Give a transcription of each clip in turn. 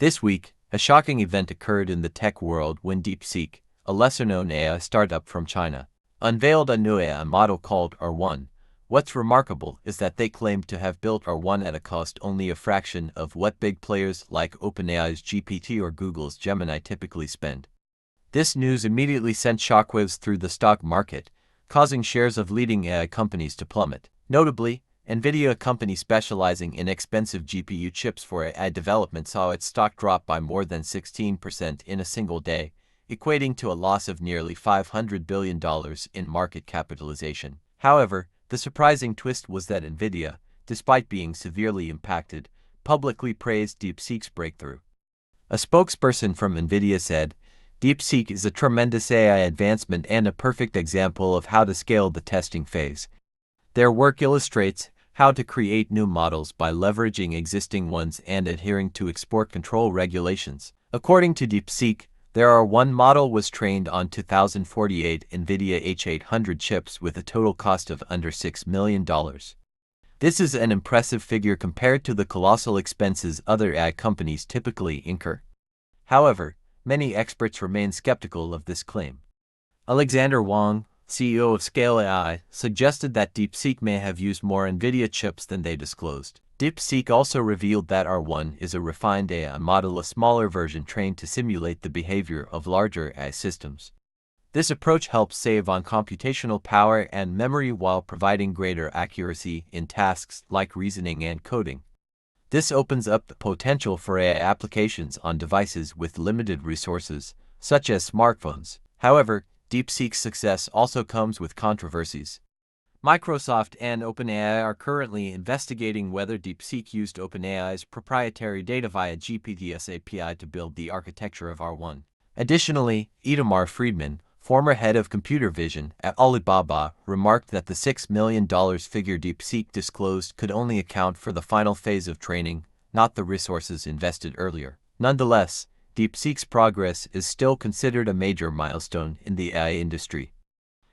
This week, a shocking event occurred in the tech world when DeepSeek, a lesser-known AI startup from China, unveiled a new AI model called R1. What's remarkable is that they claimed to have built R1 at a cost only a fraction of what big players like OpenAI's GPT or Google's Gemini typically spend. This news immediately sent shockwaves through the stock market, causing shares of leading AI companies to plummet. Notably, Nvidia, a company specializing in expensive GPU chips for AI development, saw its stock drop by more than 16% in a single day, equating to a loss of nearly $500 billion in market capitalization. However, the surprising twist was that Nvidia, despite being severely impacted, publicly praised DeepSeek's breakthrough. A spokesperson from Nvidia said, "DeepSeek is a tremendous AI advancement and a perfect example of how to scale the testing phase. Their work illustrates how to create new models by leveraging existing ones and adhering to export control regulations." According to DeepSeek, their R1 model was trained on 2048 Nvidia H800 chips with a total cost of under $6 million. This is an impressive figure compared to the colossal expenses other AI companies typically incur. However, many experts remain skeptical of this claim. Alexander Wang, CEO of Scale AI, suggested that DeepSeek may have used more Nvidia chips than they disclosed. DeepSeek also revealed that R1 is a refined AI model, a smaller version trained to simulate the behavior of larger AI systems. This approach helps save on computational power and memory while providing greater accuracy in tasks like reasoning and coding. This opens up the potential for AI applications on devices with limited resources, such as smartphones. However, DeepSeek's success also comes with controversies. Microsoft and OpenAI are currently investigating whether DeepSeek used OpenAI's proprietary data via GPT's API to build the architecture of R1. Additionally, Itamar Friedman, former head of computer vision at Alibaba, remarked that the $6 million figure DeepSeek disclosed could only account for the final phase of training, not the resources invested earlier. Nonetheless, DeepSeek's progress is still considered a major milestone in the AI industry.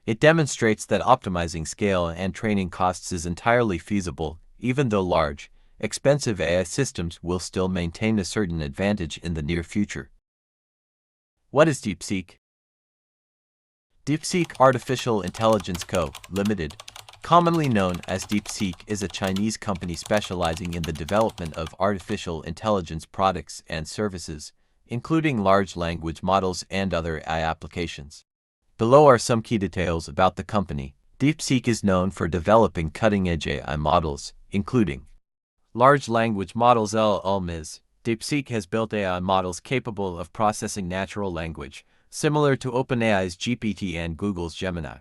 It demonstrates that optimizing scale and training costs is entirely feasible, even though large, expensive AI systems will still maintain a certain advantage in the near future. What is DeepSeek? DeepSeek Artificial Intelligence Co., Limited, commonly known as DeepSeek, is a Chinese company specializing in the development of artificial intelligence products and services, including large language models and other AI applications. Below are some key details about the company. DeepSeek is known for developing cutting-edge AI models, including large language models (LLMs). DeepSeek has built AI models capable of processing natural language, similar to OpenAI's GPT and Google's Gemini.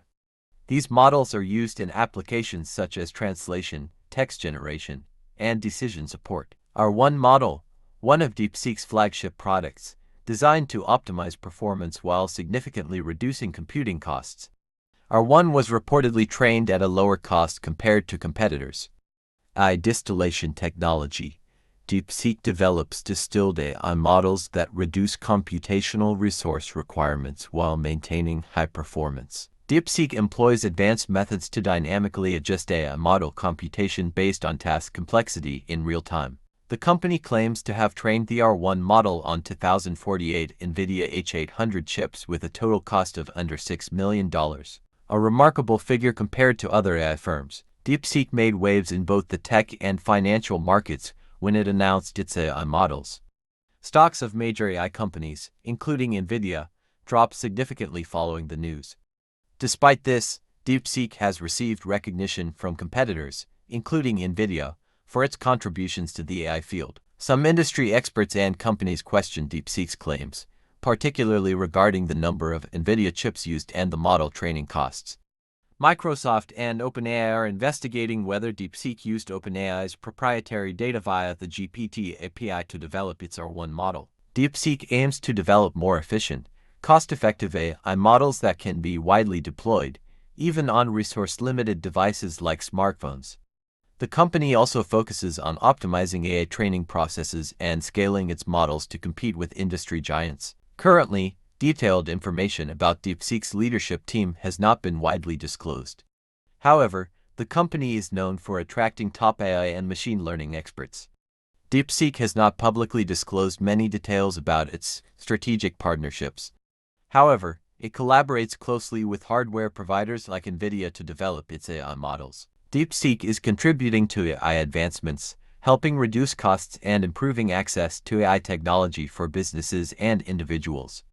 These models are used in applications such as translation, text generation, and decision support. R1 model, one of DeepSeek's flagship products, designed to optimize performance while significantly reducing computing costs. R1 was reportedly trained at a lower cost compared to competitors. AI distillation technology. DeepSeek develops distilled AI models that reduce computational resource requirements while maintaining high performance. DeepSeek employs advanced methods to dynamically adjust AI model computation based on task complexity in real time. The company claims to have trained the R1 model on 2048 Nvidia H800 chips with a total cost of under $6 million. A remarkable figure compared to other AI firms. DeepSeek made waves in both the tech and financial markets when it announced its AI models. Stocks of major AI companies, including Nvidia, dropped significantly following the news. Despite this, DeepSeek has received recognition from competitors, including Nvidia, for its contributions to the AI field. Some industry experts and companies question DeepSeek's claims, particularly regarding the number of Nvidia chips used and the model training costs. Microsoft and OpenAI are investigating whether DeepSeek used OpenAI's proprietary data via the GPT API to develop its R1 model. DeepSeek aims to develop more efficient, cost-effective AI models that can be widely deployed, even on resource-limited devices like smartphones. The company also focuses on optimizing AI training processes and scaling its models to compete with industry giants. Currently, detailed information about DeepSeek's leadership team has not been widely disclosed. However, the company is known for attracting top AI and machine learning experts. DeepSeek has not publicly disclosed many details about its strategic partnerships. However, it collaborates closely with hardware providers like Nvidia to develop its AI models. DeepSeek is contributing to AI advancements, helping reduce costs and improving access to AI technology for businesses and individuals.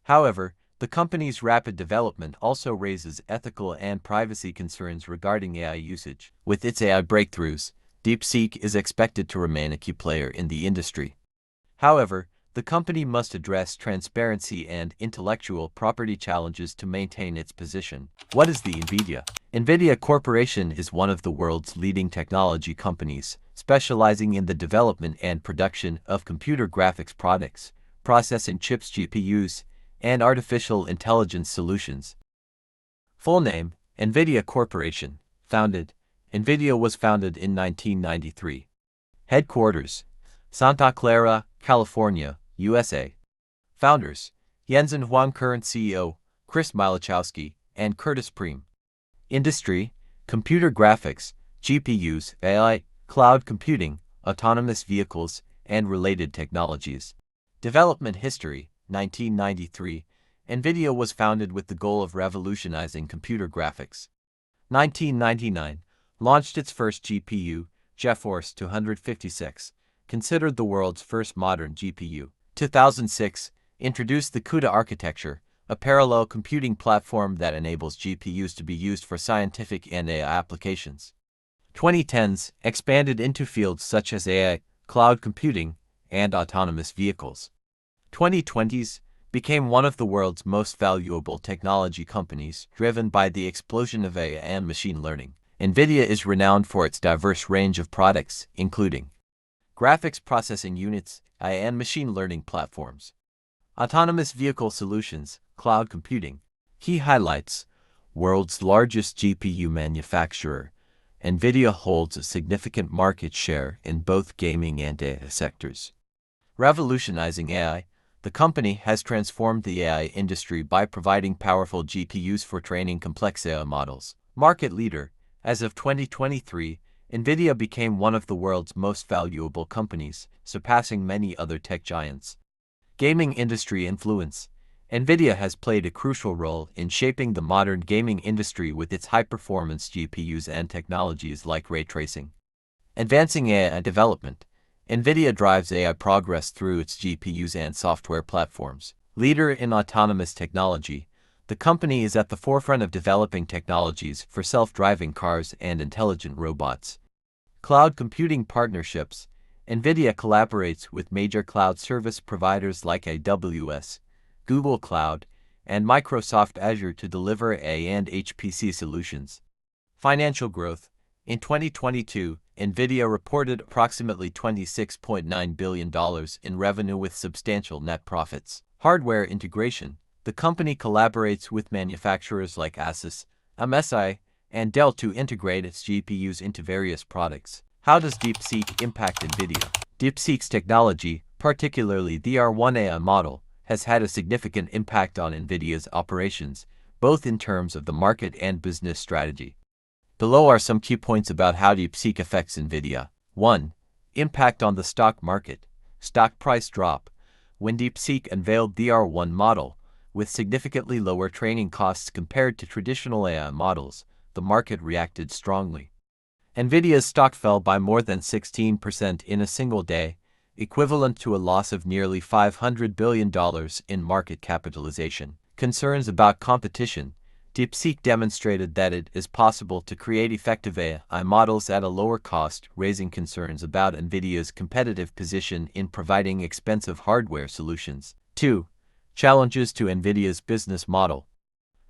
However, the company's rapid development also raises ethical and privacy concerns regarding AI usage. With its AI breakthroughs, DeepSeek is expected to remain a key player in the industry. However, the company must address transparency and intellectual property challenges to maintain its position. What is the Nvidia? Nvidia Corporation is one of the world's leading technology companies, specializing in the development and production of computer graphics products, processing chips GPUs, and artificial intelligence solutions. Full name, Nvidia Corporation. Founded. Nvidia was founded in 1993. Headquarters, Santa Clara, California, USA. Founders, Jensen Huang, current CEO, Chris Malachowski, and Curtis Preem. Industry, computer graphics, GPUs, AI, cloud computing, autonomous vehicles, and related technologies. Development history, 1993. Nvidia was founded with the goal of revolutionizing computer graphics. 1999. Launched its first GPU, GeForce 256, considered the world's first modern GPU. 2006. Introduced the CUDA architecture, a parallel computing platform that enables GPUs to be used for scientific and AI applications. 2010s. Expanded into fields such as AI, cloud computing, and autonomous vehicles. 2020s. Became one of the world's most valuable technology companies, driven by the explosion of AI and machine learning. Nvidia is renowned for its diverse range of products, including graphics processing units, AI and machine learning platforms, autonomous vehicle solutions, cloud computing. Key highlights: world's largest GPU manufacturer, Nvidia holds a significant market share in both gaming and AI sectors. Revolutionizing AI. The company has transformed the AI industry by providing powerful GPUs for training complex AI models. Market leader. As of 2023, Nvidia became one of the world's most valuable companies, surpassing many other tech giants. Gaming industry influence. Nvidia has played a crucial role in shaping the modern gaming industry with its high-performance GPUs and technologies like ray tracing. Advancing AI development. Nvidia drives AI progress through its GPUs and software platforms. Leader in autonomous technology. The company is at the forefront of developing technologies for self-driving cars and intelligent robots. Cloud computing partnerships. Nvidia collaborates with major cloud service providers like AWS, Google Cloud, and Microsoft Azure to deliver AI and HPC solutions. Financial growth. In 2022, Nvidia reported approximately $26.9 billion in revenue with substantial net profits. Hardware integration. The company collaborates with manufacturers like Asus, MSI, and Dell to integrate its GPUs into various products. How does DeepSeek impact Nvidia? DeepSeek's technology, particularly the R1 AI model, has had a significant impact on Nvidia's operations, both in terms of the market and business strategy. Below are some key points about how DeepSeek affects Nvidia. 1. Impact on the stock market. Stock price drop. When DeepSeek unveiled the R1 model, with significantly lower training costs compared to traditional AI models, the market reacted strongly. Nvidia's stock fell by more than 16% in a single day, equivalent to a loss of nearly $500 billion in market capitalization. Concerns about competition. DeepSeek demonstrated that it is possible to create effective AI models at a lower cost, raising concerns about Nvidia's competitive position in providing expensive hardware solutions. 2. Challenges to Nvidia's business model.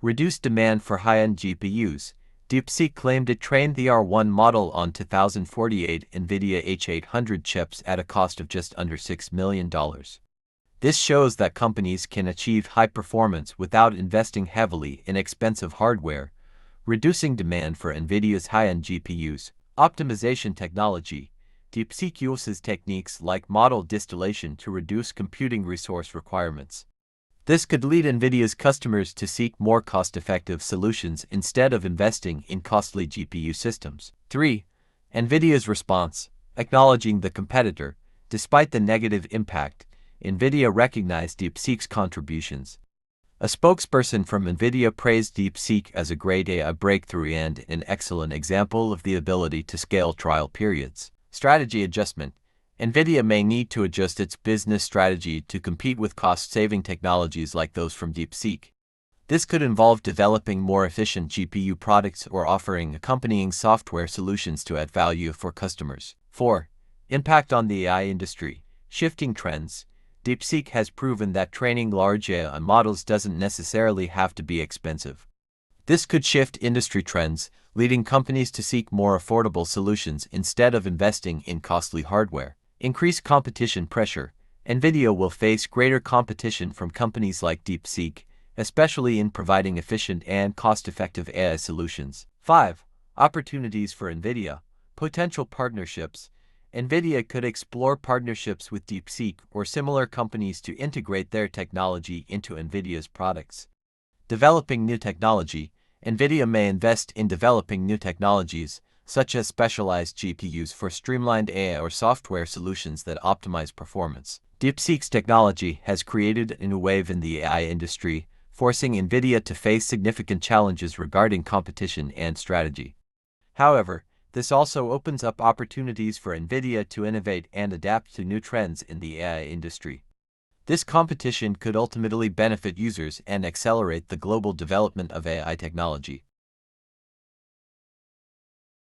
Reduced demand for high-end GPUs. DeepSeek claimed it trained the R1 model on 2048 Nvidia H800 chips at a cost of just under $6 million. This shows that companies can achieve high performance without investing heavily in expensive hardware, reducing demand for Nvidia's high-end GPUs. Optimization technology. DeepSeek uses techniques like model distillation to reduce computing resource requirements. This could lead Nvidia's customers to seek more cost-effective solutions instead of investing in costly GPU systems. 3. Nvidia's response. Acknowledging the competitor. Despite the negative impact, Nvidia recognized DeepSeek's contributions. A spokesperson from Nvidia praised DeepSeek as a great AI breakthrough and an excellent example of the ability to scale trial periods. Strategy adjustment. Nvidia may need to adjust its business strategy to compete with cost-saving technologies like those from DeepSeek. This could involve developing more efficient GPU products or offering accompanying software solutions to add value for customers. 4. Impact on the AI industry. Shifting trends. DeepSeek has proven that training large AI models doesn't necessarily have to be expensive. This could shift industry trends, leading companies to seek more affordable solutions instead of investing in costly hardware. Increased competition pressure. Nvidia will face greater competition from companies like DeepSeek, especially in providing efficient and cost-effective AI solutions. 5. Opportunities for Nvidia. Potential partnerships. Nvidia could explore partnerships with DeepSeek or similar companies to integrate their technology into Nvidia's products. Developing new technology. Nvidia may invest in developing new technologies, such as specialized GPUs for streamlined AI or software solutions that optimize performance. DeepSeek's technology has created a new wave in the AI industry, forcing Nvidia to face significant challenges regarding competition and strategy. However, this also opens up opportunities for Nvidia to innovate and adapt to new trends in the AI industry. This competition could ultimately benefit users and accelerate the global development of AI technology.